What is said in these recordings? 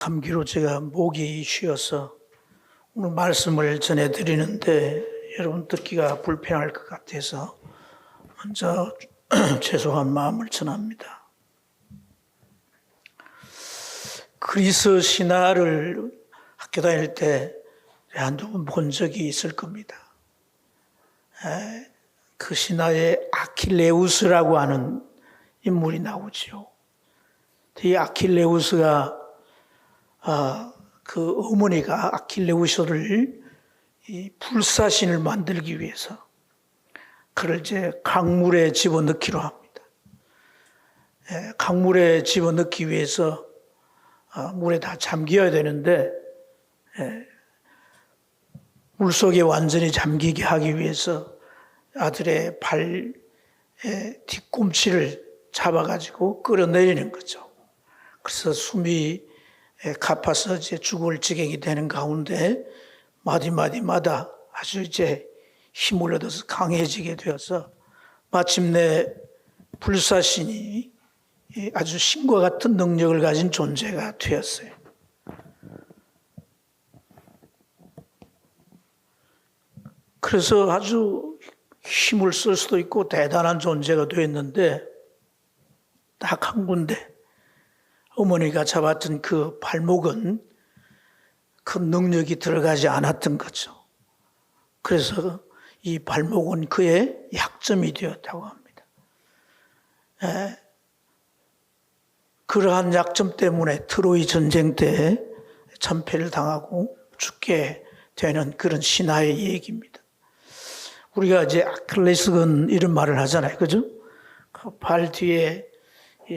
감기로 제가 목이 쉬어서 오늘 말씀을 전해드리는데 여러분 듣기가 불편할 것 같아서 먼저 죄송한 마음을 전합니다. 그리스 신화를 학교 다닐 때 한두 번 본 적이 있을 겁니다. 그 신화에 아킬레우스라고 하는 인물이 나오죠. 이 아킬레우스가 그 어머니가 아킬레우스를 이 불사신을 만들기 위해서 그를 이제 강물에 집어넣기로 합니다. 강물에 집어넣기 위해서 물에 다 잠겨야 되는데 물속에 완전히 잠기게 하기 위해서 아들의 발 뒤꿈치를 잡아가지고 끌어내리는 거죠. 그래서 숨이 가파서 이제 죽을 지경이 되는 가운데 마디마디마다 아주 이제 힘을 얻어서 강해지게 되어서 마침내 불사신이 아주 신과 같은 능력을 가진 존재가 되었어요. 그래서 아주 힘을 쓸 수도 있고 대단한 존재가 되었는데 딱 한 군데 어머니가 잡았던 그 발목은 그 능력이 들어가지 않았던 거죠. 그래서 이 발목은 그의 약점이 되었다고 합니다. 그러한 약점 때문에 트로이 전쟁 때 참패를 당하고 죽게 되는 그런 신화의 얘기입니다. 우리가 이제 아킬레스건 이런 말을 하잖아요. 그죠? 그 발 뒤에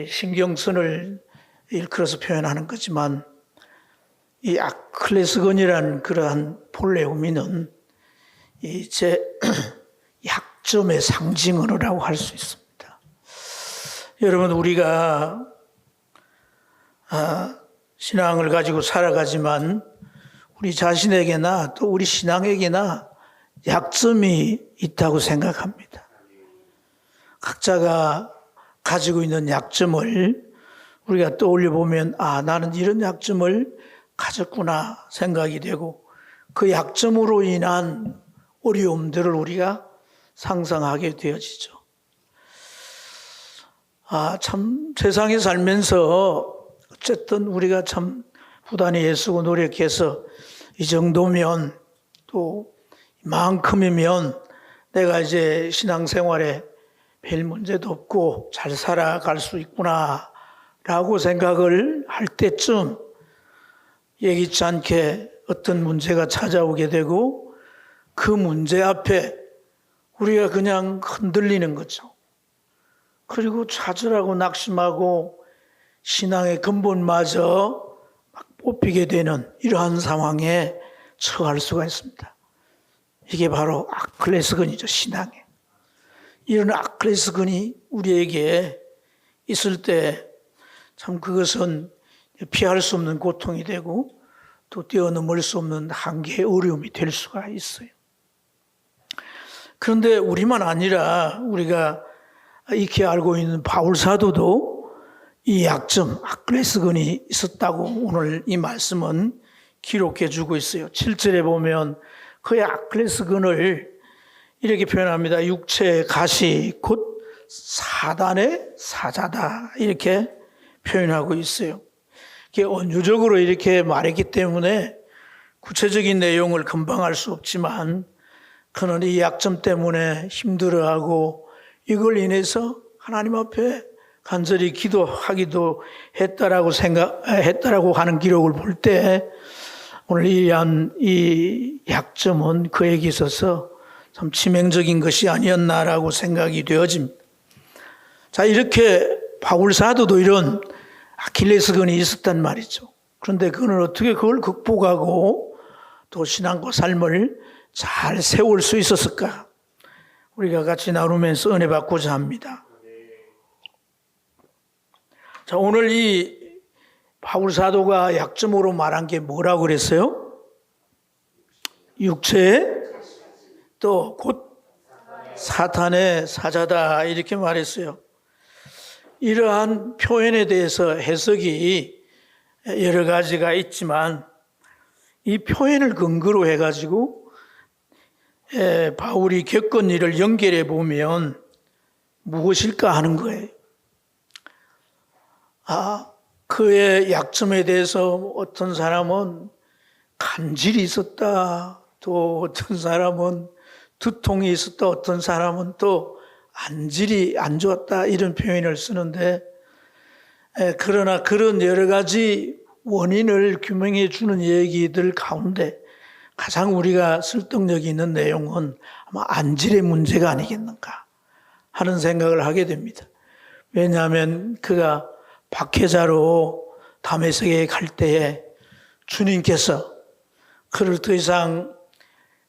신경선을 일컬어서 표현하는 거지만 이 아킬레스건이라는 그러한 본래 의미는 이제 약점의 상징어라고 할 수 있습니다. 여러분 우리가 신앙을 가지고 살아가지만 우리 자신에게나 또 우리 신앙에게나 약점이 있다고 생각합니다. 각자가 가지고 있는 약점을 우리가 떠올려 보면 나는 이런 약점을 가졌구나 생각이 되고 그 약점으로 인한 어려움들을 우리가 상상하게 되어지죠. 참 세상에 살면서 어쨌든 우리가 참 부단히 애쓰고 노력해서 이 정도면 또 이만큼이면 내가 이제 신앙생활에 별 문제도 없고 잘 살아갈 수 있구나 라고 생각을 할 때쯤 예기치 않게 어떤 문제가 찾아오게 되고 그 문제 앞에 우리가 그냥 흔들리는 거죠. 그리고 좌절하고 낙심하고 신앙의 근본마저 막 뽑히게 되는 이러한 상황에 처할 수가 있습니다. 이게 바로 아킬레스건이죠, 신앙에. 이런 아킬레스건이 우리에게 있을 때 참 그것은 피할 수 없는 고통이 되고 또 뛰어넘을 수 없는 한계의 어려움이 될 수가 있어요. 그런데 우리만 아니라 우리가 익히 알고 있는 바울 사도도 이 약점, 아킬레스건이 있었다고 오늘 이 말씀은 기록해 주고 있어요. 7절에 보면 그의 아킬레스건을 이렇게 표현합니다. 육체의 가시 곧 사단의 사자다 이렇게 표현하고 있어요. 이게 언유적으로 이렇게 말했기 때문에 구체적인 내용을 금방 알 수 없지만 그는 이 약점 때문에 힘들어하고 이걸 인해서 하나님 앞에 간절히 기도하기도 했다라고 하는 기록을 볼 때 오늘 이 약점은 그에게 있어서 참 치명적인 것이 아니었나라고 생각이 되어집니다. 자, 이렇게 바울 사도도 이런 아킬레스건이 있었단 말이죠. 그런데 그는 어떻게 그걸 극복하고 또 신앙과 삶을 잘 세울 수 있었을까? 우리가 같이 나누면서 은혜 받고자 합니다. 자, 오늘 이 바울 사도가 약점으로 말한 게 뭐라고 그랬어요? 육체의 또 곧 사탄의 사자다 이렇게 말했어요. 이러한 표현에 대해서 해석이 여러 가지가 있지만 이 표현을 근거로 해가지고 바울이 겪은 일을 연결해 보면 무엇일까 하는 거예요. 그의 약점에 대해서 어떤 사람은 간질이 있었다, 또 어떤 사람은 두통이 있었다, 어떤 사람은 또 안질이 안 좋았다, 이런 표현을 쓰는데, 그러나 그런 여러 가지 원인을 규명해 주는 얘기들 가운데 가장 우리가 설득력이 있는 내용은 아마 안질의 문제가 아니겠는가 하는 생각을 하게 됩니다. 왜냐하면 그가 박해자로 다메섹에 갈 때에 주님께서 그를 더 이상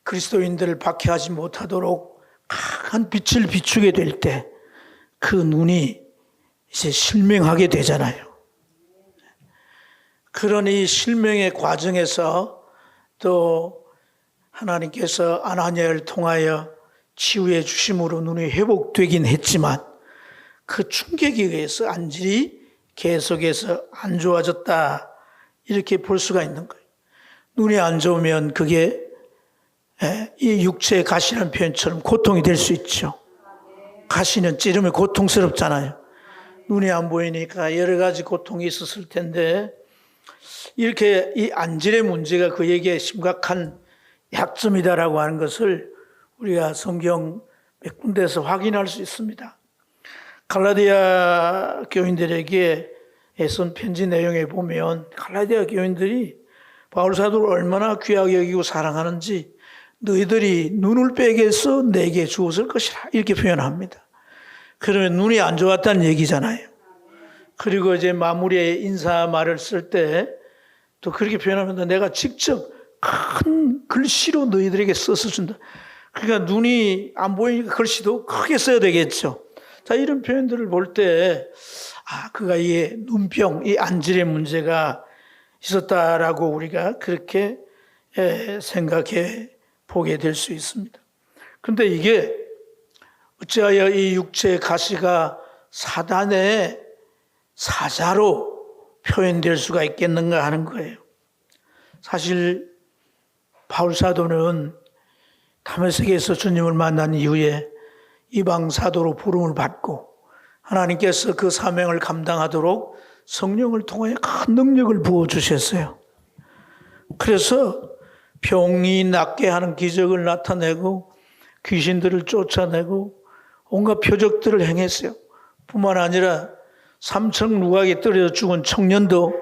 그리스도인들을 박해하지 못하도록 강한 빛을 비추게 될 때 그 눈이 이제 실명하게 되잖아요. 그런 이 실명의 과정에서 또 하나님께서 아나니아를 통하여 치유해 주심으로 눈이 회복되긴 했지만 그 충격에 의해서 안질이 계속해서 안 좋아졌다, 이렇게 볼 수가 있는 거예요. 눈이 안 좋으면 그게 이 육체의 가시라는 표현처럼 고통이 될 수 있죠. 가시는 찌르면 고통스럽잖아요. 눈이 안 보이니까 여러 가지 고통이 있었을 텐데, 이렇게 이 안질의 문제가 그에게 심각한 약점이다라고 하는 것을 우리가 성경 몇 군데에서 확인할 수 있습니다. 갈라디아 교인들에게 쓴 편지 내용에 보면 갈라디아 교인들이 바울 사도를 얼마나 귀하게 여기고 사랑하는지, 너희들이 눈을 빼게 해서 내게 주었을 것이라, 이렇게 표현합니다. 그러면 눈이 안 좋았다는 얘기잖아요. 그리고 이제 마무리에 인사 말을 쓸 때 또 그렇게 표현하면 내가 직접 큰 글씨로 너희들에게 써서 준다. 그러니까 눈이 안 보이니까 글씨도 크게 써야 되겠죠. 자, 이런 표현들을 볼 때 그가 이 눈병, 이 안질의 문제가 있었다라고 우리가 그렇게 생각해 보게 될 수 있습니다. 그런데 이게 어찌하여 이 육체의 가시가 사단의 사자로 표현될 수가 있겠는가 하는 거예요. 사실 바울 사도는 다메섹에서 주님을 만난 이후에 이방 사도로 부름을 받고 하나님께서 그 사명을 감당하도록 성령을 통하여 큰 능력을 부어주셨어요. 그래서 병이 낫게 하는 기적을 나타내고 귀신들을 쫓아내고 온갖 표적들을 행했어요. 뿐만 아니라 삼층 누각에 떨어져 죽은 청년도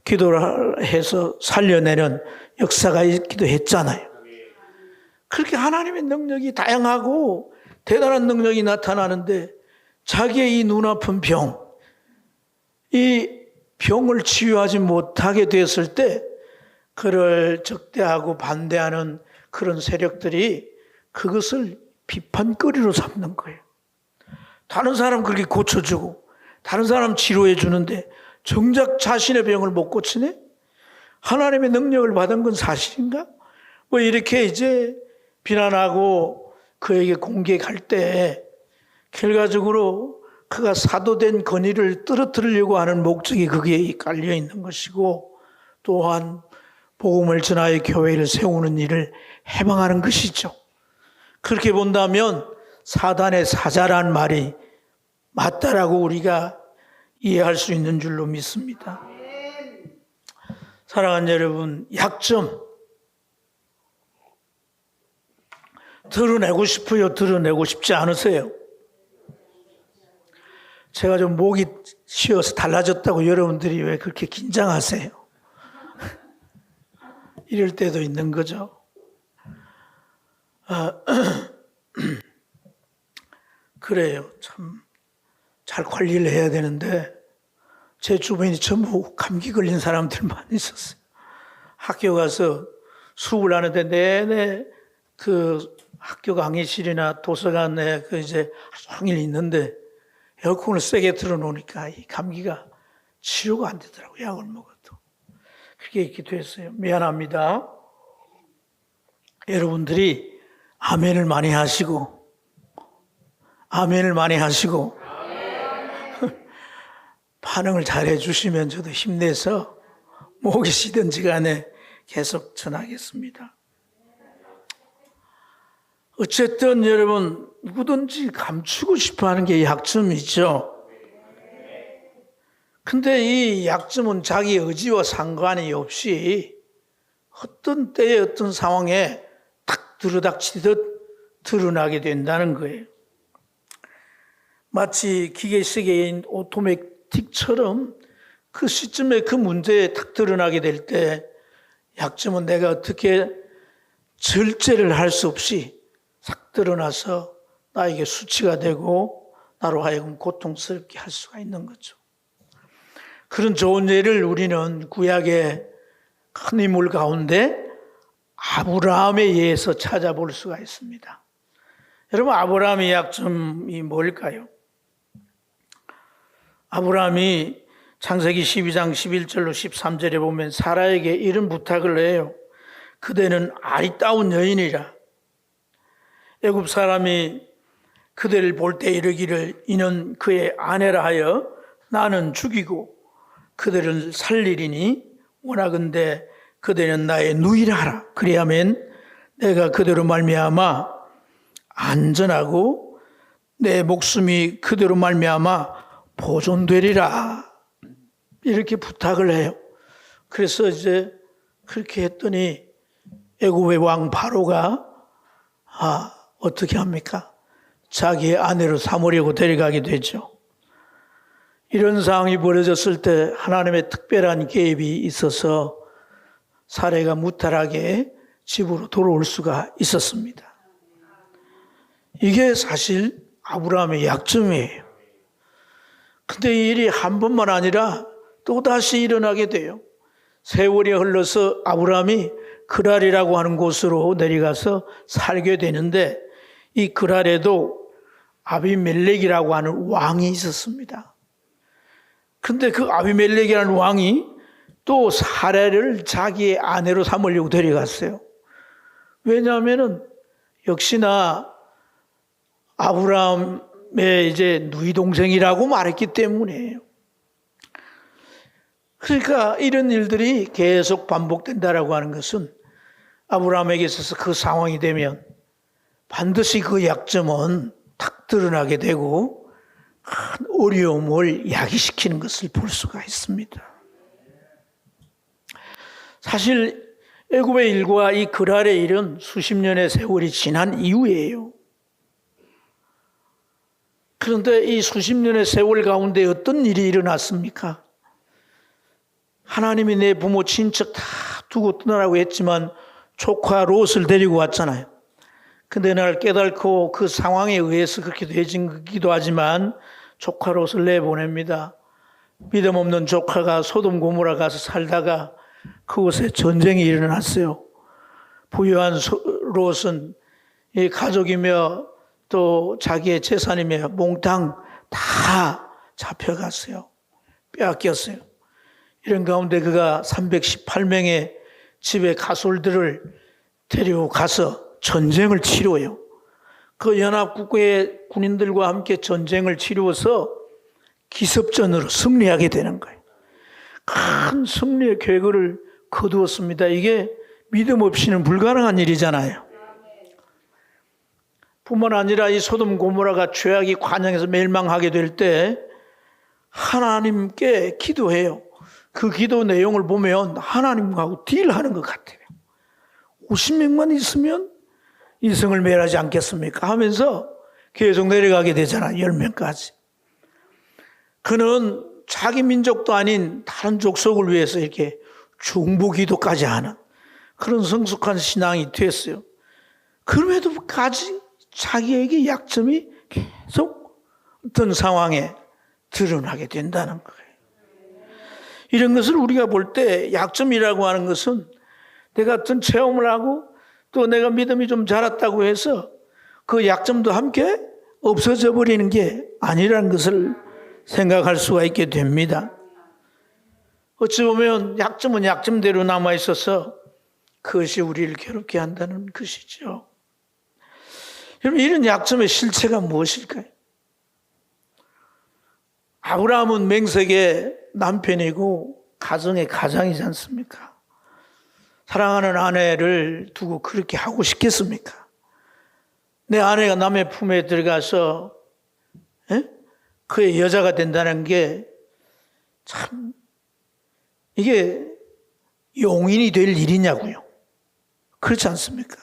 기도를 해서 살려내는 역사가 있기도 했잖아요. 그렇게 하나님의 능력이 다양하고 대단한 능력이 나타나는데 자기의 이 눈아픈 병, 이 병을 치유하지 못하게 되었을 때 그를 적대하고 반대하는 그런 세력들이 그것을 비판거리로 삼는 거예요. 다른 사람 그렇게 고쳐주고 다른 사람 치료해 주는데 정작 자신의 병을 못 고치네? 하나님의 능력을 받은 건 사실인가? 뭐 이렇게 이제 비난하고 그에게 공격할 때 결과적으로 그가 사도된 권위를 떨어뜨리려고 하는 목적이 거기에 깔려 있는 것이고, 또한 복음을 전하여 교회를 세우는 일을 해방하는 것이죠. 그렇게 본다면 사단의 사자란 말이 맞다라고 우리가 이해할 수 있는 줄로 믿습니다. 사랑하는 여러분, 약점 드러내고 싶어요? 드러내고 싶지 않으세요? 제가 좀 목이 쉬어서 달라졌다고 여러분들이 왜 그렇게 긴장하세요? 이럴 때도 있는 거죠. 그래요. 참 잘 관리를 해야 되는데 제 주변이 전부 감기 걸린 사람들만 있었어요. 학교 가서 수업을 하는데 내내 그 학교 강의실이나 도서관에 그 이제 하루 종일 있는데 에어컨을 세게 틀어놓으니까 이 감기가 치료가 안 되더라고요. 약을 먹어도. 그렇게 있기도 했어요. 미안합니다. 여러분들이 아멘을 많이 하시고 반응을 잘 해주시면 저도 힘내서 목이 쉬든지 간에 계속 전하겠습니다. 어쨌든 여러분, 누구든지 감추고 싶어 하는 게 약점이죠. 근데 이 약점은 자기 의지와 상관이 없이 어떤 때에 어떤 상황에 탁 들어닥치듯 드러나게 된다는 거예요. 마치 기계 세계인 오토매틱처럼 그 시점에 그 문제에 탁 드러나게 될 때 약점은 내가 어떻게 절제를 할 수 없이 싹 드러나서 나에게 수치가 되고 나로 하여금 고통스럽게 할 수가 있는 거죠. 그런 좋은 예를 우리는 구약의 큰 인물 가운데 아브라함에 의해서 찾아볼 수가 있습니다. 여러분, 아브라함의 약점이 뭘까요? 아브라함이 창세기 12장 11절로 13절에 보면 사라에게 이런 부탁을 해요. 그대는 아리따운 여인이라. 애굽 사람이 그대를 볼 때 이르기를 이는 그의 아내라 하여 나는 죽이고 그대를 살리리니 원하건대 그대는 나의 누이라 하라. 그리하면 내가 그대로 말미암아 안전하고 내 목숨이 그대로 말미암아 보존되리라. 이렇게 부탁을 해요. 그래서 이제 그렇게 했더니 애굽의 왕 바로가 어떻게 합니까? 자기의 아내로 삼으려고 데려가게 되죠. 이런 상황이 벌어졌을 때 하나님의 특별한 개입이 있어서 사례가 무탈하게 집으로 돌아올 수가 있었습니다. 이게 사실 아브라함의 약점이에요. 근데 이 일이 한 번만 아니라 또다시 일어나게 돼요. 세월이 흘러서 아브라함이 그랄이라고 하는 곳으로 내려가서 살게 되는데 이 그랄에도 아비멜렉이라고 하는 왕이 있었습니다. 근데 그 아비멜렉이라는 왕이 또 사례를 자기의 아내로 삼으려고 데려갔어요. 왜냐하면은 역시나 아브라함의 이제 누이 동생이라고 말했기 때문이에요. 그러니까 이런 일들이 계속 반복된다라고 하는 것은 아브라함에게 있어서 그 상황이 되면 반드시 그 약점은 탁 드러나게 되고 큰 어려움을 야기시키는 것을 볼 수가 있습니다. 사실 애굽의 일과 이 그랄의 일은 수십 년의 세월이 지난 이후예요. 그런데 이 수십 년의 세월 가운데 어떤 일이 일어났습니까? 하나님이 내 부모 친척 다 두고 떠나라고 했지만 조카 롯을 데리고 왔잖아요. 근데 날 깨닫고 그 상황에 의해서 그렇게 되진 거기도 하지만 조카 롯을 내보냅니다. 믿음 없는 조카가 소돔 고모라 가서 살다가 그곳에 전쟁이 일어났어요. 부유한 롯은 이 가족이며 또 자기의 재산이며 몽땅 다 잡혀갔어요. 빼앗겼어요. 이런 가운데 그가 318명의 집의 가솔들을 데려가서 전쟁을 치러요. 그 연합국의 군인들과 함께 전쟁을 치루어서 기습전으로 승리하게 되는 거예요. 큰 승리의 궤거를 거두었습니다. 이게 믿음 없이는 불가능한 일이잖아요. 뿐만 아니라 이 소돔 고모라가 죄악이 관영해서 멸망하게 될 때 하나님께 기도해요. 그 기도 내용을 보면 하나님하고 딜하는 것 같아요. 50명만 있으면 이성을 멸하지 않겠습니까? 하면서 계속 내려가게 되잖아요. 10명까지. 그는 자기 민족도 아닌 다른 족속을 위해서 이렇게 중보기도까지 하는 그런 성숙한 신앙이 됐어요. 그럼에도까지 자기에게 약점이 계속 어떤 상황에 드러나게 된다는 거예요. 이런 것을 우리가 볼 때 약점이라고 하는 것은 내가 어떤 체험을 하고 또 내가 믿음이 좀 자랐다고 해서 그 약점도 함께 없어져 버리는 게 아니라는 것을 생각할 수가 있게 됩니다. 어찌 보면 약점은 약점대로 남아 있어서 그것이 우리를 괴롭게 한다는 것이죠. 여러분, 이런 약점의 실체가 무엇일까요? 아브라함은 맹세의 남편이고 가정의 가장이지 않습니까? 사랑하는 아내를 두고 그렇게 하고 싶겠습니까? 내 아내가 남의 품에 들어가서 그의 여자가 된다는 게 참 이게 용인이 될 일이냐고요. 그렇지 않습니까?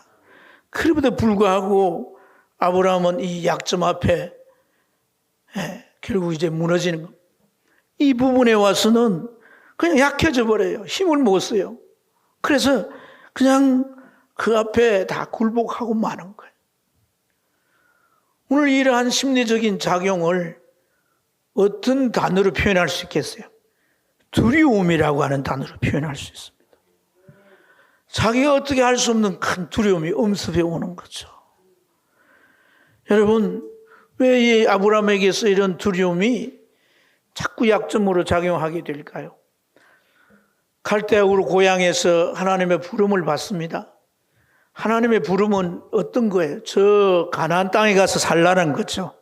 그럼에도 불구하고 아브라함은 이 약점 앞에 결국 이제 무너지는 겁니다. 이 부분에 와서는 그냥 약해져 버려요. 힘을 못 써요. 그래서 그냥 그 앞에 다 굴복하고 마는 거예요. 오늘 이러한 심리적인 작용을 어떤 단어로 표현할 수 있겠어요? 두려움이라고 하는 단어로 표현할 수 있습니다. 자기가 어떻게 할 수 없는 큰 두려움이 엄습해 오는 거죠. 여러분, 왜 이 아브라함에게서 이런 두려움이 자꾸 약점으로 작용하게 될까요? 갈대아 우르 고향에서 하나님의 부름을 받습니다. 하나님의 부름은 어떤 거예요? 저 가나안 땅에 가서 살라는 거죠.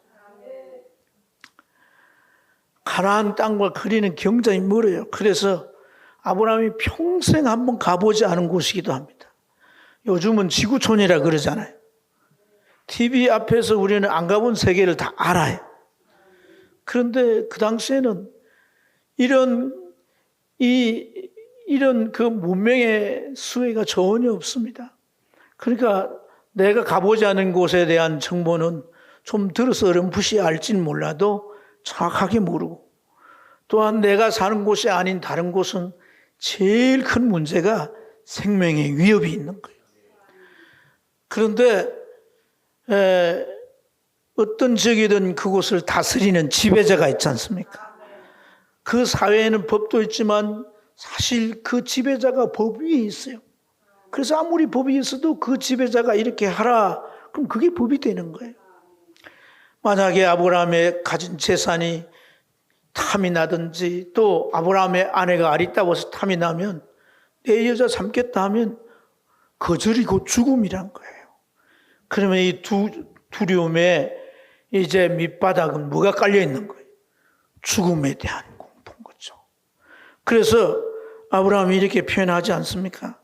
가나안 땅과 거리는 굉장히 멀어요. 그래서 아브라함이 평생 한번 가보지 않은 곳이기도 합니다. 요즘은 지구촌이라 그러잖아요. TV 앞에서 우리는 안 가본 세계를 다 알아요. 그런데 그 당시에는 이런 그 문명의 수혜가 전혀 없습니다. 그러니까 내가 가보지 않은 곳에 대한 정보는 좀 들어서 어렴풋이 알지는 몰라도 정확하게 모르고, 또한 내가 사는 곳이 아닌 다른 곳은 제일 큰 문제가 생명의 위협이 있는 거예요. 그런데 어떤 지역이든 그곳을 다스리는 지배자가 있지 않습니까? 그 사회에는 법도 있지만 사실 그 지배자가 법 위에 있어요. 그래서 아무리 법이 있어도 그 지배자가 이렇게 하라, 그럼 그게 법이 되는 거예요. 만약에 아브라함의 가진 재산이 탐이 나든지, 또 아브라함의 아내가 아리따워서 탐이 나면 내 여자 삼겠다 하면 거절이 곧 죽음이란 거예요. 그러면 이 두려움에 이제 밑바닥은 뭐가 깔려 있는 거예요? 죽음에 대한 공포인 거죠. 그래서 아브라함이 이렇게 표현하지 않습니까?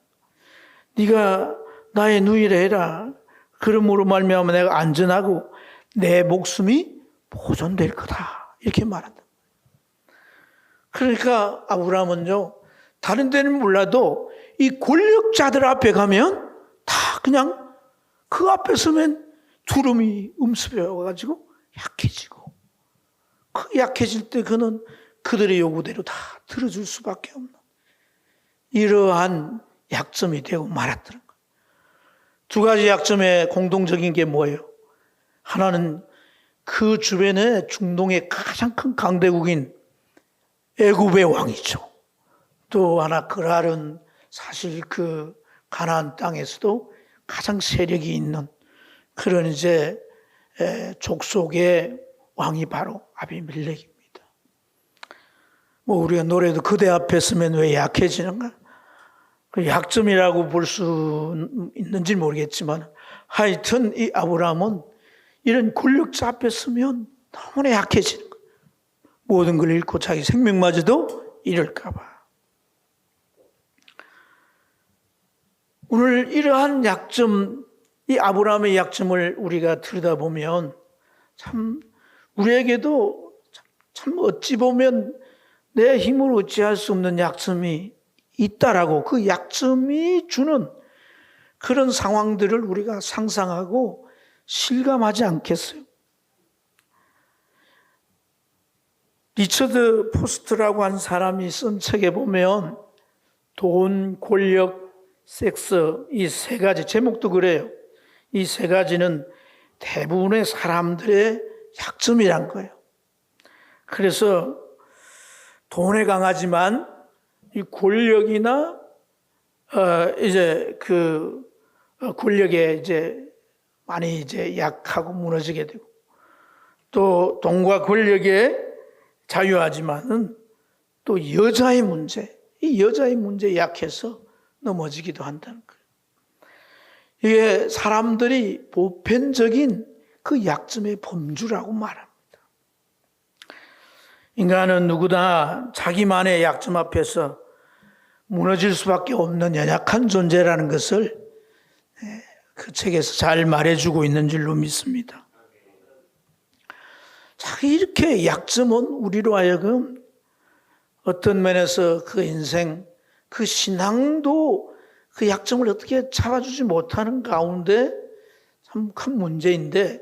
네가 나의 누이라 해라. 그러므로 말미암아 내가 안전하고 내 목숨이 보존될 거다. 이렇게 말한다. 그러니까 아브라함은요, 다른 데는 몰라도 이 권력자들 앞에 가면 다 그냥 그 앞에 서면 두려움이 음습해 와가지고 약해지고, 그 약해질 때 그는 그들의 요구대로 다 들어줄 수밖에 없는 이러한 약점이 되고 말았다는 거예요. 두 가지 약점의 공동적인 게 뭐예요? 하나는 그 주변에 중동의 가장 큰 강대국인 애굽의 왕이죠. 또 하나 그랄은 사실 그 가나안 땅에서도 가장 세력이 있는 그런 이제 족속의 왕이 바로 아비멜렉입니다. 뭐 우리가 노래도 그대 앞에 서면 왜 약해지는가? 그 약점이라고 볼 수 있는지 모르겠지만 하여튼 이 아브라함은 이런 권력자 앞에 서면 너무나 약해지는 거예요. 모든 걸 잃고 자기 생명마저도 잃을까 봐. 오늘 이러한 약점, 이 아브라함의 약점을 우리가 들여다보면 참 우리에게도 참 어찌 보면 내 힘으로 어찌할 수 없는 약점이 있다라고, 그 약점이 주는 그런 상황들을 우리가 상상하고 실감하지 않겠어요? 리처드 포스트라고 한 사람이 쓴 책에 보면 돈, 권력, 섹스, 이 세 가지, 제목도 그래요. 이 세 가지는 대부분의 사람들의 약점이란 거예요. 그래서 돈에 강하지만 이 권력이나 이제 그 권력에 이제 많이 이제 약하고 무너지게 되고, 또 돈과 권력에 자유하지만은 또 여자의 문제, 이 여자의 문제에 약해서 넘어지기도 한다는 거예요. 이게 사람들이 보편적인 그 약점의 범주라고 말합니다. 인간은 누구나 자기만의 약점 앞에서 무너질 수밖에 없는 연약한 존재라는 것을 그 책에서 잘 말해주고 있는 줄로 믿습니다. 자, 이렇게 약점은 우리로 하여금 어떤 면에서 그 인생, 그 신앙도 그 약점을 어떻게 잡아주지 못하는 가운데 참 큰 문제인데,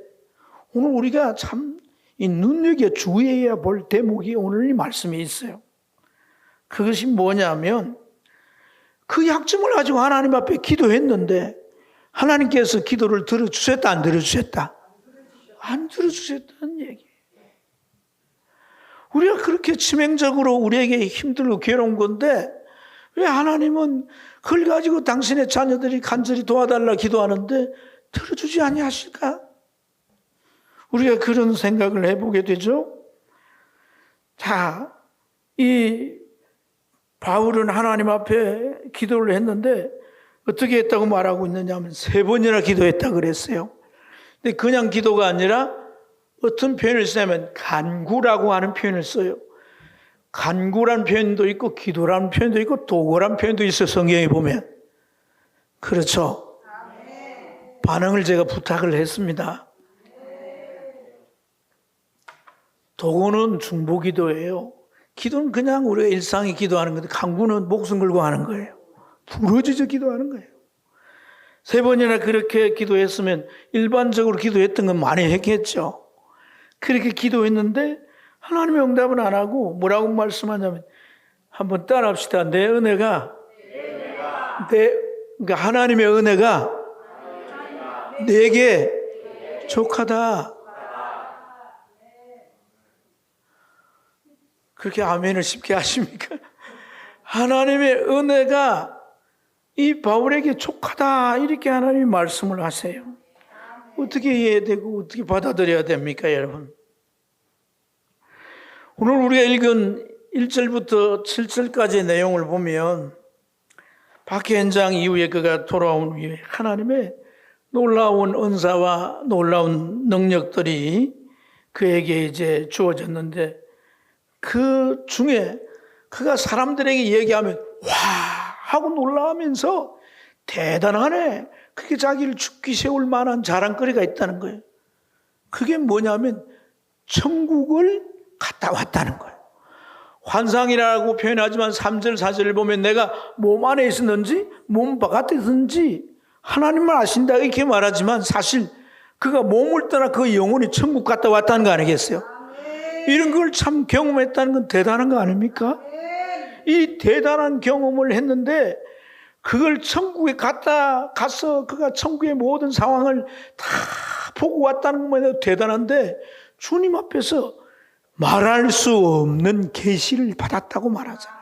오늘 우리가 참 이 눈여겨 주의해야 볼 대목이 오늘 이 말씀에 있어요. 그것이 뭐냐면, 그 약점을 가지고 하나님 앞에 기도했는데 하나님께서 기도를 들어주셨다, 안 들어주셨다? 안 들어주셨다는 얘기예요. 우리가 그렇게 치명적으로 우리에게 힘들고 괴로운 건데 왜 하나님은 그걸 가지고 당신의 자녀들이 간절히 도와달라 기도하는데 들어주지 아니하실까? 우리가 그런 생각을 해보게 되죠. 자, 이 바울은 하나님 앞에 기도를 했는데 어떻게 했다고 말하고 있느냐 하면 3번이나 기도했다 그랬어요. 근데 그냥 기도가 아니라 어떤 표현을 쓰냐면 간구라고 하는 표현을 써요. 간구란 표현도 있고 기도라는 표현도 있고 도구란 표현도 있어요. 성경에 보면. 그렇죠. 반응을 제가 부탁을 했습니다. 도구는 중보기도예요. 기도는 그냥 우리가 일상에 기도하는 건데 간구는 목숨 걸고 하는 거예요. 부러지죠 기도하는 거예요. 3번이나 그렇게 기도했으면 일반적으로 기도했던 건 많이 했겠죠. 그렇게 기도했는데 하나님의 응답은 안 하고 뭐라고 말씀하냐면, 한번 따라합시다. 내 은혜가 그러니까 하나님의 은혜가 내게 족하다. 그렇게 아멘을 쉽게 하십니까? 하나님의 은혜가 이 바울에게 족하다, 이렇게 하나님이 말씀을 하세요. 어떻게 이해해야 되고 어떻게 받아들여야 됩니까, 여러분? 오늘 우리가 읽은 1절부터 7절까지의 내용을 보면 박해현장 이후에 그가 돌아온 후에 하나님의 놀라운 은사와 놀라운 능력들이 그에게 이제 주어졌는데, 그 중에 그가 사람들에게 얘기하면 와 하고 놀라면서 대단하네, 그게 자기를 죽기 세울 만한 자랑거리가 있다는 거예요. 그게 뭐냐면 천국을 갔다 왔다는 거예요. 환상이라고 표현하지만 3절 4절을 보면 내가 몸 안에 있었는지 몸 바깥에 있었는지 하나님만 아신다 이렇게 말하지만 사실 그가 몸을 떠나 그 영혼이 천국 갔다 왔다는 거 아니겠어요? 이런 걸 참 경험했다는 건 대단한 거 아닙니까? 이 대단한 경험을 했는데 그걸 천국에 가서 그가 천국의 모든 상황을 다 보고 왔다는 것만 해도 대단한데, 주님 앞에서 말할 수 없는 계시를 받았다고 말하잖아요.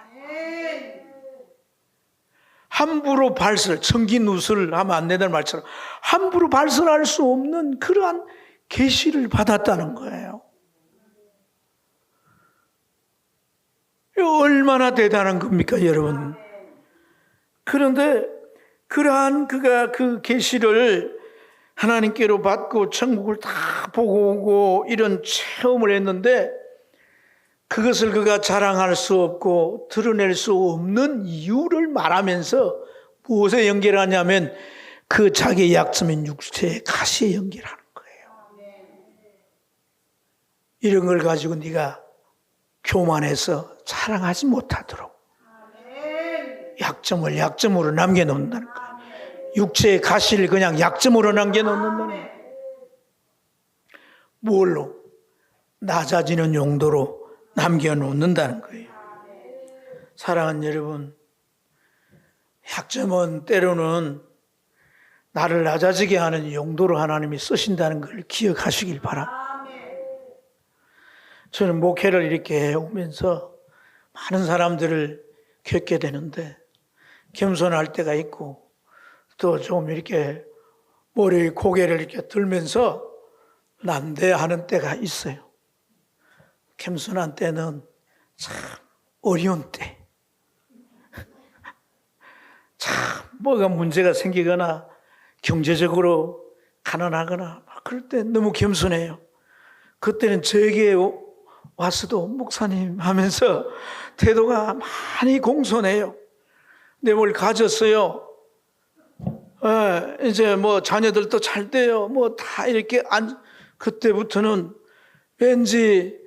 함부로 청기누설 하면 안 된다는 말처럼 함부로 발설할 수 없는 그러한 계시를 받았다는 거예요. 얼마나 대단한 겁니까, 여러분? 그런데 그러한 그가 그 계시를 하나님께로 받고 천국을 다 보고 오고 이런 체험을 했는데, 그것을 그가 자랑할 수 없고 드러낼 수 없는 이유를 말하면서 무엇에 연결하냐면 그 자기의 약점인 육체의 가시에 연결하는 거예요. 이런 걸 가지고 네가 교만해서 자랑하지 못하도록 약점을 약점으로 남겨놓는다는 거예요. 육체의 가시를 그냥 약점으로 남겨놓는다는 거예요. 뭘로? 낮아지는 용도로 남겨놓는다는 거예요. 사랑하는 여러분, 약점은 때로는 나를 낮아지게 하는 용도로 하나님이 쓰신다는 걸 기억하시길 바랍니다. 저는 목회를 이렇게 해오면서 많은 사람들을 겪게 되는데 겸손할 때가 있고 또 좀 이렇게 고개를 이렇게 들면서 난대하는 때가 있어요. 겸손한 때는 참 어려운 때, 참 뭐가 문제가 생기거나 경제적으로 가난하거나 그럴 때 너무 겸손해요. 그때는 저에게 와서도 목사님 하면서 태도가 많이 공손해요. 내 몸을 가졌어요. 이제 뭐 자녀들도 잘 돼요. 뭐 다 이렇게 그때부터는 왠지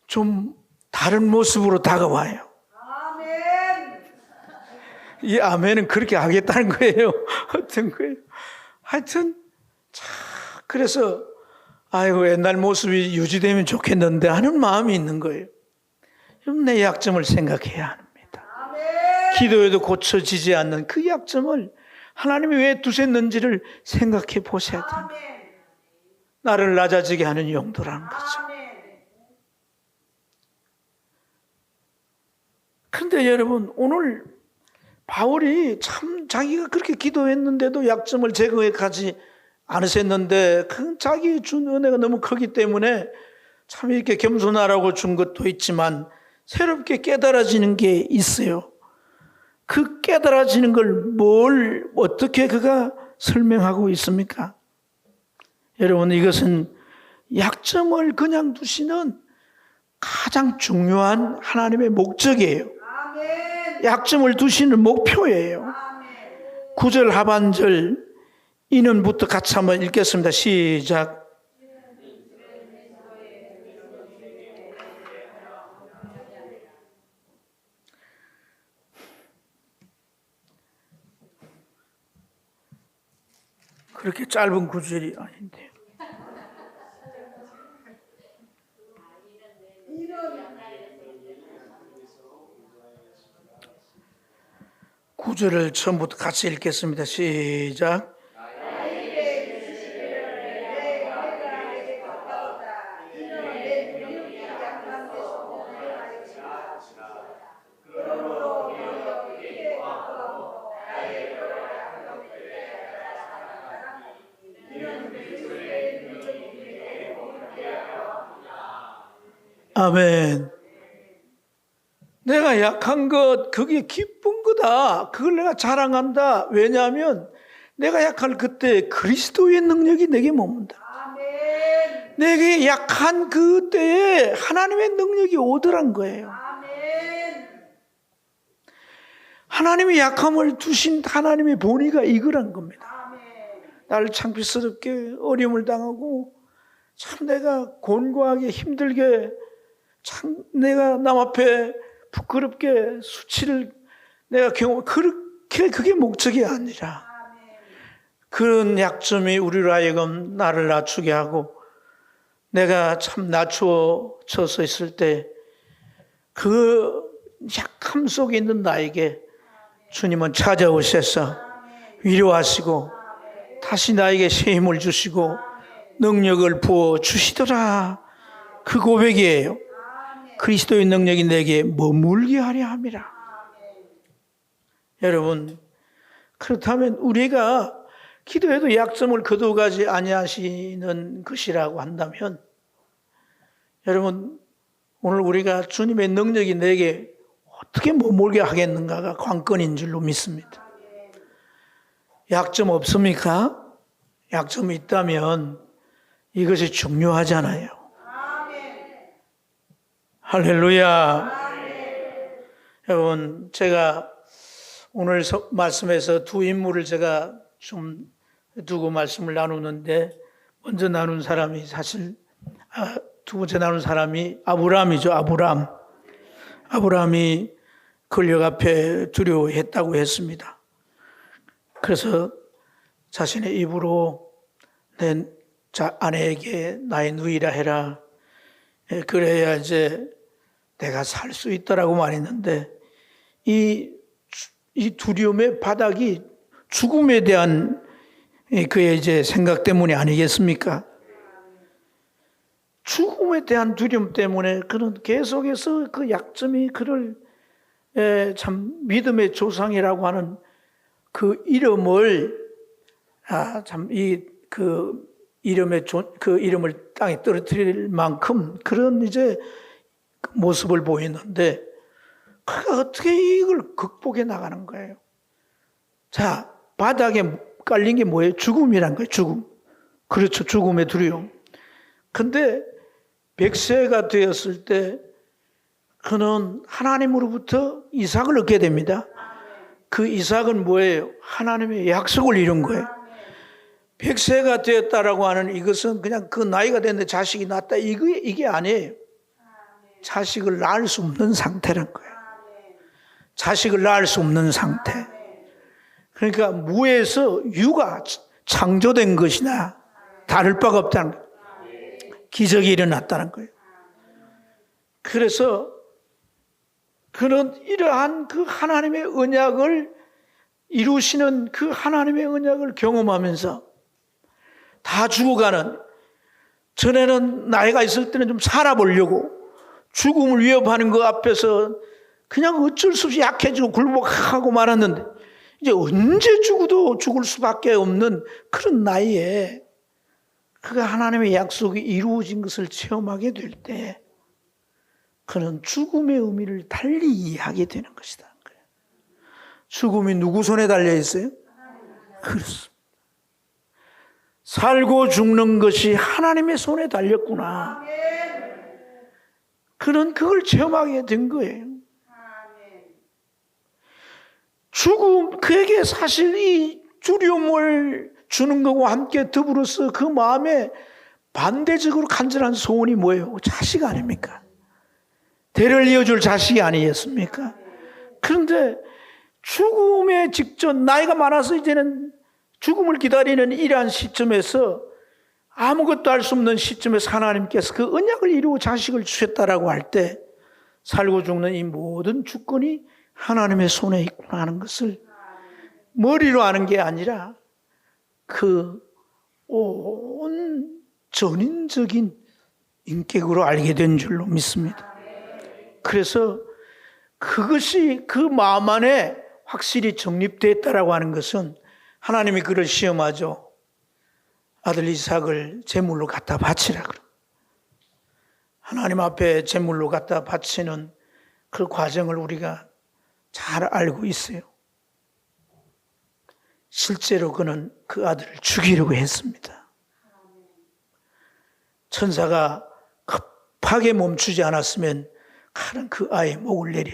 좀 다른 모습으로 다가와요. 아멘. 이 아멘은 그렇게 하겠다는 거예요. 어떤 거예요? 하여튼 그래서 아이고 옛날 모습이 유지되면 좋겠는데 하는 마음이 있는 거예요. 내 약점을 생각해야 합니다. 아멘. 기도에도 고쳐지지 않는 그 약점을 하나님이 왜 두셨는지를 생각해 보셔야 됩니다. 아멘. 나를 낮아지게 하는 용도라는 거죠. 아멘. 그런데 여러분 오늘 바울이 참 자기가 그렇게 기도했는데도 약점을 제거해 가지 않으셨는데 그 자기 준 은혜가 너무 크기 때문에 참 이렇게 겸손하라고 준 것도 있지만 새롭게 깨달아지는 게 있어요. 그 깨달아지는 걸 어떻게 그가 설명하고 있습니까? 여러분 이것은 약점을 그냥 두시는 가장 중요한 하나님의 목적이에요. 아멘. 약점을 두시는 목표예요. 아멘. 9절 하반절 이는부터 같이 한번 읽겠습니다. 시작. 그렇게 짧은 구절이 아닌데. 구절을 처음부터 같이 읽겠습니다. 시작. 아멘. 내가 약한 것, 그게 기쁜 거다. 그걸 내가 자랑한다. 왜냐하면 내가 약할 그때 그리스도의 능력이 내게 머문다. 아멘. 내게 약한 그때에 하나님의 능력이 오더란 거예요. 아멘. 하나님의 약함을 두신 하나님의 본의가 이거란 겁니다. 아멘. 나를 창피스럽게 어려움을 당하고 참 내가 곤고하게 힘들게 참 내가 남 앞에 부끄럽게 수치를 내가 그렇게 그게 목적이 아니라 그런 약점이 우리로 하여금 나를 낮추게 하고 내가 참 낮추어져서 있을 때 그 약함 속에 있는 나에게 주님은 찾아오셔서 위로하시고 다시 나에게 새 힘을 주시고 능력을 부어 주시더라. 그 고백이에요. 그리스도의 능력이 내게 머물게 하려 함이라. 여러분 그렇다면 우리가 기도해도 약점을 거두어가지 아니하시는 것이라고 한다면 여러분 오늘 우리가 주님의 능력이 내게 어떻게 머물게 하겠는가가 관건인 줄로 믿습니다. 약점 없습니까? 약점이 있다면 이것이 중요하잖아요. 할렐루야. 여러분 제가 오늘 말씀에서 두 인물을 제가 좀 두고 말씀을 나누는데 먼저 나눈 사람이 사실 두 번째 나눈 사람이 아브라함이죠. 아브라함이 권력 앞에 두려워했다고 했습니다. 그래서 자신의 입으로 내 아내에게 나의 누이라 해라. 그래야 이제 내가 살 수 있다라고 말했는데 이 두려움의 바닥이 죽음에 대한 그의 이제 생각 때문이 아니겠습니까? 죽음에 대한 두려움 때문에 그는 계속해서 그 약점이 그를 참 믿음의 조상이라고 하는 그 이름을 그 이름을 땅에 떨어뜨릴 만큼 그런 이제 모습을 보이는데 그가 어떻게 이걸 극복해 나가는 거예요? 자, 바닥에 깔린 게 뭐예요? 죽음이란 거예요. 죽음. 그렇죠. 죽음의 두려움. 근데 100세가 되었을 때 그는 하나님으로부터 이삭을 얻게 됩니다. 그 이삭은 뭐예요? 하나님의 약속을 이룬 거예요. 100세가 되었다라고 하는 이것은 그냥 그 나이가 됐는데 자식이 낳았다. 이게 아니에요. 자식을 낳을 수 없는 상태란 거예요. 자식을 낳을 수 없는 상태. 그러니까 무에서 유가 창조된 것이나 다를 바가 없다는 거예요. 기적이 일어났다는 거예요. 그래서 그런 이러한 그 하나님의 언약을 이루시는 그 하나님의 언약을 경험하면서 다 죽어가는, 전에는 나이가 있을 때는 좀 살아보려고 죽음을 위협하는 그 앞에서 그냥 어쩔 수 없이 약해지고 굴복하고 말았는데 이제 언제 죽어도 죽을 수밖에 없는 그런 나이에 그 하나님의 약속이 이루어진 것을 체험하게 될 때 그는 죽음의 의미를 달리 이해하게 되는 것이다. 죽음이 누구 손에 달려 있어요? 그렇습니다. 살고 죽는 것이 하나님의 손에 달렸구나. 그는 그걸 체험하게 된 거예요. 죽음, 그에게 사실 이 두려움을 주는 것과 함께 더불어서 그 마음에 반대적으로 간절한 소원이 뭐예요? 자식 아닙니까? 대를 이어줄 자식이 아니겠습니까? 그런데 죽음의 직전, 나이가 많아서 이제는 죽음을 기다리는 이러한 시점에서 아무것도 할 수 없는 시점에서 하나님께서 그 언약을 이루고 자식을 주셨다라고 할 때 살고 죽는 이 모든 주권이 하나님의 손에 있구나 하는 것을 머리로 아는 게 아니라 그 온 전인적인 인격으로 알게 된 줄로 믿습니다. 그래서 그것이 그 마음 안에 확실히 정립됐다라고 하는 것은 하나님이 그를 시험하죠. 아들 이삭을 제물로 갖다 바치라. 하나님 앞에 제물로 갖다 바치는 그 과정을 우리가 잘 알고 있어요. 실제로 그는 그 아들을 죽이려고 했습니다. 천사가 급하게 멈추지 않았으면 칼은 그 아이의 목을 내려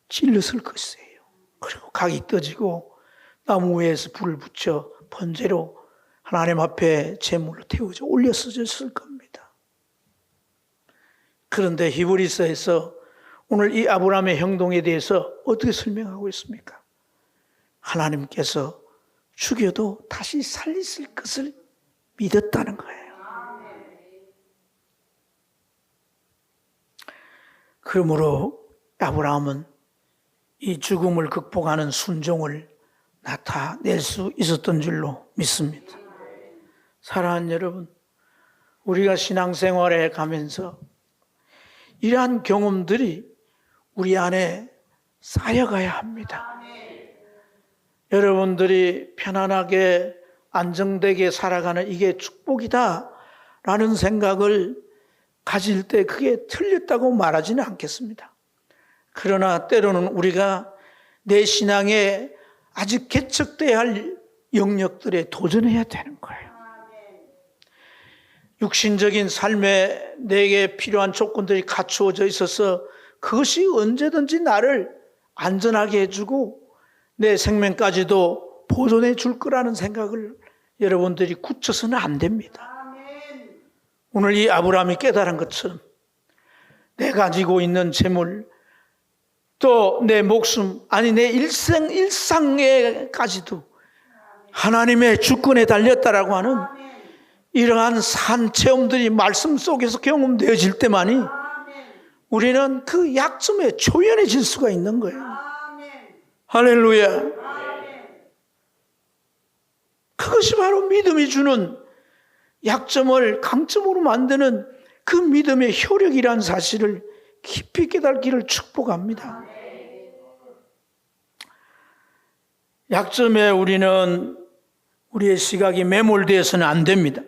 찔렀을 것이에요. 그리고 각이 떠지고 나무 위에서 불을 붙여 번제로 하나님 앞에 제물로 태워져 올렸을 겁니다. 그런데 히브리서에서 오늘 이 아브라함의 행동에 대해서 어떻게 설명하고 있습니까? 하나님께서 죽여도 다시 살리실 것을 믿었다는 거예요. 그러므로 아브라함은 이 죽음을 극복하는 순종을 나타낼 수 있었던 줄로 믿습니다. 사랑하는 여러분, 우리가 신앙생활에 가면서 이러한 경험들이 우리 안에 쌓여가야 합니다. 여러분들이 편안하게 안정되게 살아가는 이게 축복이다라는 생각을 가질 때 그게 틀렸다고 말하지는 않겠습니다. 그러나 때로는 우리가 내 신앙에 아직 개척돼야 할 영역들에 도전해야 되는 거예요. 육신적인 삶에 내게 필요한 조건들이 갖추어져 있어서 그것이 언제든지 나를 안전하게 해주고 내 생명까지도 보존해 줄 거라는 생각을 여러분들이 굳혀서는 안 됩니다. 오늘 이 아브라함이 깨달은 것처럼 내가 가지고 있는 재물, 또 내 목숨, 아니 내 일상에까지도 하나님의 주권에 달렸다라고 하는 이러한 산 체험들이 말씀 속에서 경험되어질 때만이 우리는 그 약점에 초연해질 수가 있는 거예요. 할렐루야. 그것이 바로 믿음이 주는 약점을 강점으로 만드는 그 믿음의 효력이라는 사실을 깊이 깨닫기를 축복합니다. 약점에 우리는 우리의 시각이 매몰되어서는 안 됩니다.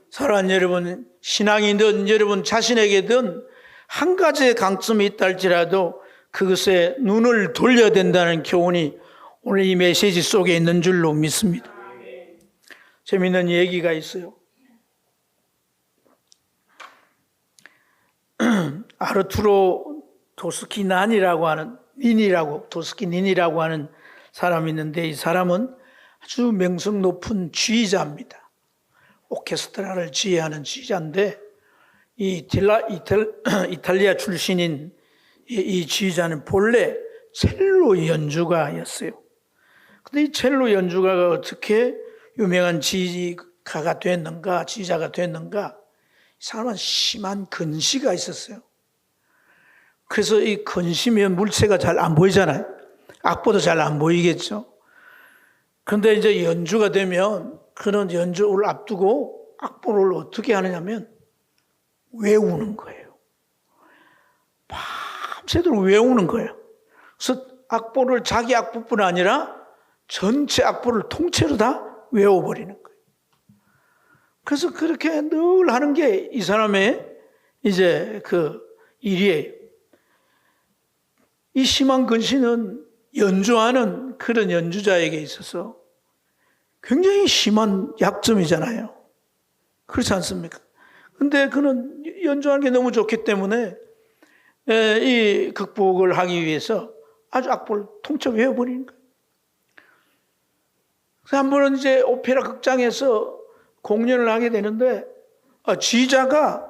사랑하는 여러분, 신앙이든 여러분 자신에게든 한 가지의 강점이 있다 할지라도 그것에 눈을 돌려야 된다는 교훈이 오늘 이 메시지 속에 있는 줄로 믿습니다. 재미있는 얘기가 있어요. 아르투로 도스키닌이라고 하는 사람이 있는데 이 사람은 아주 명성 높은 지휘자입니다. 오케스트라를 지휘하는 지휘자인데 이 이탈리아 출신인 이 지휘자는 본래 첼로 연주가였어요. 근데 이 첼로 연주가가 어떻게 유명한 지휘가가 됐는가, 지휘자가 됐는가? 이 사람은 심한 근시가 있었어요. 그래서 이 근시면 물체가 잘 안 보이잖아요. 악보도 잘 안 보이겠죠. 그런데 이제 연주가 되면 그런 연주를 앞두고 악보를 어떻게 하느냐면 외우는 거예요. 밤새도록 외우는 거예요. 그래서 악보를 자기 악보뿐 아니라 전체 악보를 통째로 다 외워버리는 거예요. 그래서 그렇게 늘 하는 게 이 사람의 이제 그 일이에요. 이 심한 근시는 연주하는 그런 연주자에게 있어서 굉장히 심한 약점이잖아요. 그렇지 않습니까? 근데 그는 연주하는 게 너무 좋기 때문에 이 극복을 하기 위해서 아주 악보를 통째로 외워버리는 거예요. 그래서 한 번은 이제 오페라 극장에서 공연을 하게 되는데 지휘자가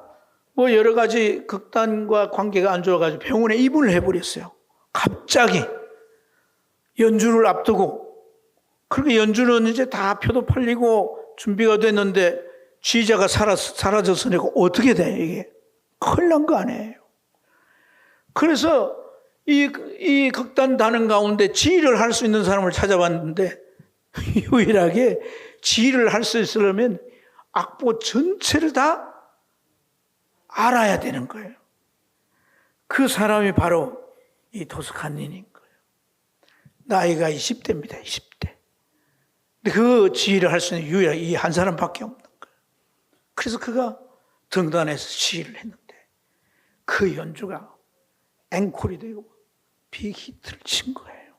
뭐 여러 가지 극단과 관계가 안 좋아가지고 병원에 입원을 해버렸어요. 갑자기 연주를 앞두고 그렇게 연주는 이제 다 표도 팔리고 준비가 됐는데 지휘자가 사라져서 내가 어떻게 돼 이게 큰일 난 거 아니에요. 그래서 이 극단 단원 가운데 지휘를 할 수 있는 사람을 찾아봤는데 유일하게 지휘를 할 수 있으려면 악보 전체를 다 알아야 되는 거예요. 그 사람이 바로 이 토스카니니인 거예요. 나이가 20대입니다. 20대. 근데 그 지휘를 할 수 있는 유일하게 이 한 사람밖에 없는 거예요. 그래서 그가 등단해서 지휘를 했는데 그 연주가 앵콜이 되고 빅히트를 친 거예요.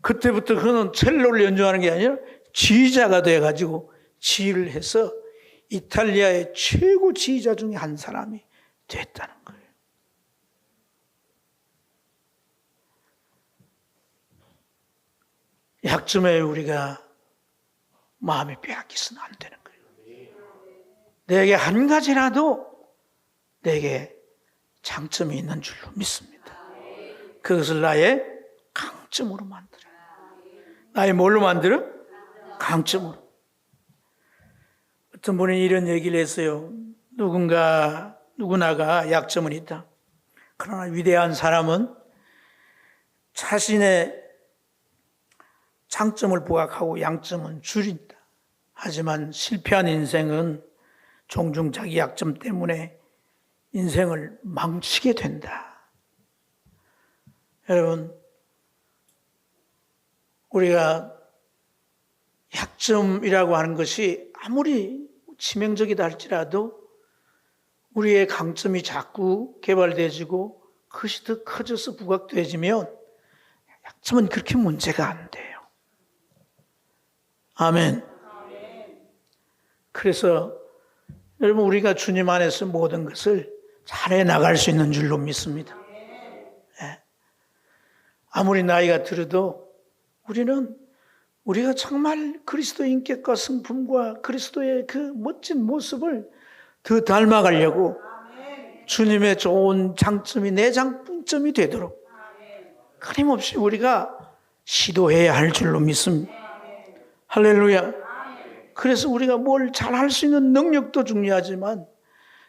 그때부터 그는 첼로를 연주하는 게 아니라 지휘자가 돼가지고 지휘를 해서 이탈리아의 최고 지휘자 중에 한 사람이 됐다는 거예요. 약점에 우리가 마음이 빼앗기서는 안 되는 거예요. 내게 한 가지라도 내게 장점이 있는 줄로 믿습니다. 그것을 나의 강점으로 만들어요. 나의 뭘로 만들어? 강점으로. 어떤 분이 이런 얘기를 했어요. 누구나가 약점은 있다. 그러나 위대한 사람은 자신의 장점을 부각하고 양점은 줄인다. 하지만 실패한 인생은 종종 자기 약점 때문에 인생을 망치게 된다. 여러분, 우리가 약점이라고 하는 것이 아무리 치명적이다 할지라도 우리의 강점이 자꾸 개발되어지고 그것이 더 커져서 부각되어지면 약점은 그렇게 문제가 안 돼요. 아멘. 그래서 여러분 우리가 주님 안에서 모든 것을 잘해 나갈 수 있는 줄로 믿습니다. 네. 아무리 나이가 들어도 우리가 정말 그리스도의 인격과 성품과 그리스도의 그 멋진 모습을 더 닮아가려고 주님의 좋은 장점이 내 장점이 되도록 끊임없이 우리가 시도해야 할 줄로 믿습니다. 할렐루야. 그래서 우리가 뭘 잘할 수 있는 능력도 중요하지만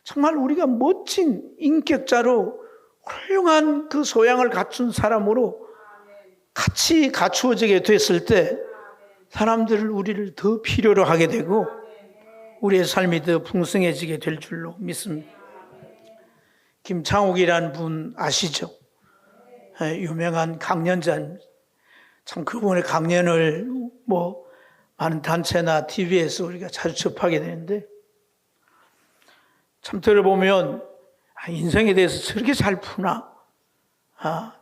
정말 우리가 멋진 인격자로 훌륭한 그 소양을 갖춘 사람으로 같이 갖추어지게 됐을 때 우리를 더 필요로 하게 되고 우리의 삶이 더 풍성해지게 될 줄로 믿습니다. 김창옥이라는 분 아시죠? 유명한 강연자입니다. 참 그분의 강연을 많은 단체나 TV에서 우리가 자주 접하게 되는데 참 들어보면 인생에 대해서 저렇게 잘 푸나?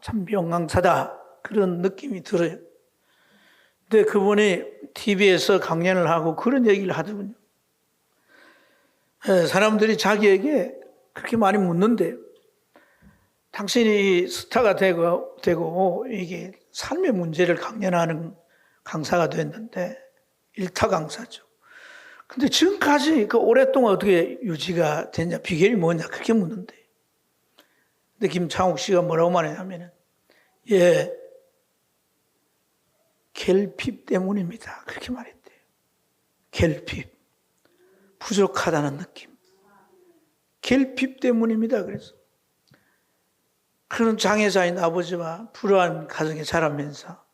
참 명강사다. 그런 느낌이 들어요. 근데 그분이 TV에서 강연을 하고 그런 얘기를 하더군요. 사람들이 자기에게 그렇게 많이 묻는데요. 당신이 스타가 되고 이게 삶의 문제를 강연하는 강사가 됐는데 일타 강사죠. 근데 지금까지 그 오랫동안 어떻게 유지가 됐냐, 비결이 뭐냐, 그렇게 묻는데. 근데 김창욱 씨가 뭐라고 말했냐면은, 예, 결핍 때문입니다. 그렇게 말했대요. 결핍. 부족하다는 느낌. 결핍 때문입니다. 그래서. 그런 장애자인 아버지와 불우한 가정에 자라면서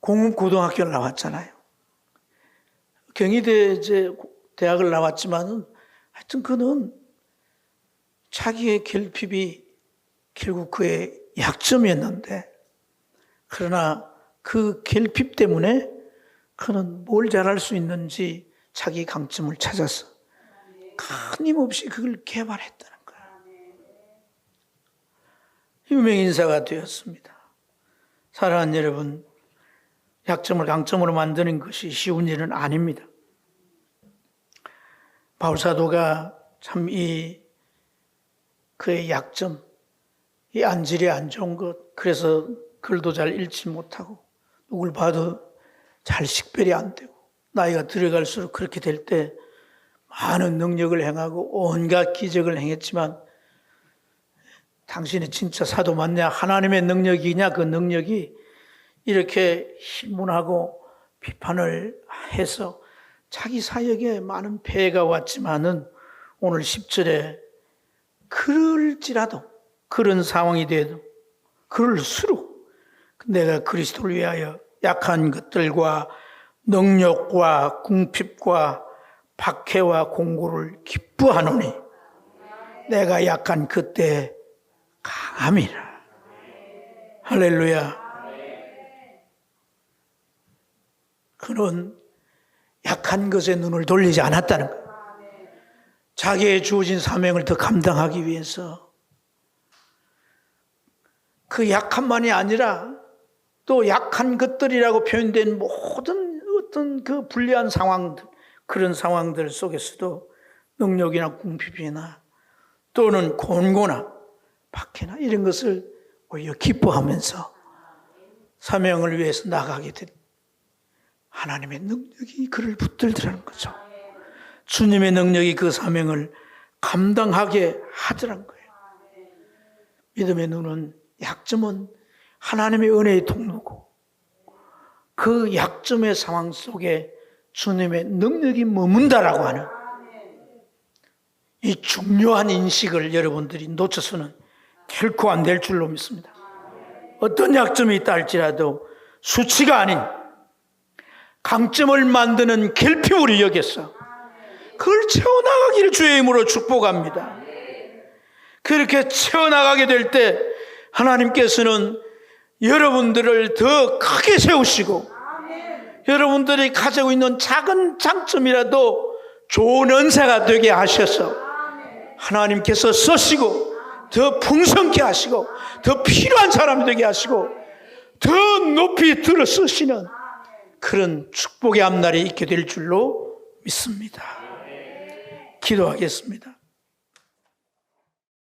공업고등학교를 나왔잖아요. 경희대 이제 대학을 나왔지만은 하여튼 그는 자기의 결핍이 결국 그의 약점이었는데, 그러나 그 결핍 때문에 그는 뭘 잘할 수 있는지 자기 강점을 찾아서 끊임없이 그걸 개발했다는 거예요. 유명인사가 되었습니다. 사랑하는 여러분, 약점을 강점으로 만드는 것이 쉬운 일은 아닙니다. 바울사도가 참 그의 약점, 이 안질이 안 좋은 것, 그래서 글도 잘 읽지 못하고 누굴 봐도 잘 식별이 안 되고, 나이가 들어갈수록 그렇게 될 때 많은 능력을 행하고 온갖 기적을 행했지만, 당신이 진짜 사도 맞냐, 하나님의 능력이냐, 그 능력이 이렇게 신문하고 비판을 해서 자기 사역에 많은 폐해가 왔지만은, 오늘 10절에 그럴지라도, 그런 상황이 돼도 그럴수록 내가 그리스도를 위하여 약한 것들과 능력과 궁핍과 박해와 공고를 기뻐하노니 내가 약한 그때 강함이라. 할렐루야. 그는 약한 것에 눈을 돌리지 않았다는 거예요. 자기의 주어진 사명을 더 감당하기 위해서 그 약함만이 아니라 또 약한 것들이라고 표현된 모든 어떤 그 불리한 상황들, 그런 상황들 속에서도 능력이나 궁핍이나 또는 곤고나 박해나 이런 것을 오히려 기뻐하면서 사명을 위해서 나가게 된 하나님의 능력이 그를 붙들더라는 거죠. 주님의 능력이 그 사명을 감당하게 하더란 거예요. 믿음의 눈은, 약점은 하나님의 은혜의 통로고, 그 약점의 상황 속에 주님의 능력이 머문다라고 하는 이 중요한 인식을 여러분들이 놓쳐서는 결코 안 될 줄로 믿습니다. 어떤 약점이 있다 할지라도 수치가 아닌 강점을 만드는 결핍으로 여겨서 그걸 채워나가기를 주의 이름으로 축복합니다. 그렇게 채워나가게 될 때 하나님께서는 여러분들을 더 크게 세우시고, 여러분들이 가지고 있는 작은 장점이라도 좋은 은사가 되게 하셔서 하나님께서 쓰시고 더 풍성케 하시고 더 필요한 사람이 되게 하시고 더 높이 들어 쓰시는 그런 축복의 앞날이 있게 될 줄로 믿습니다. 기도하겠습니다.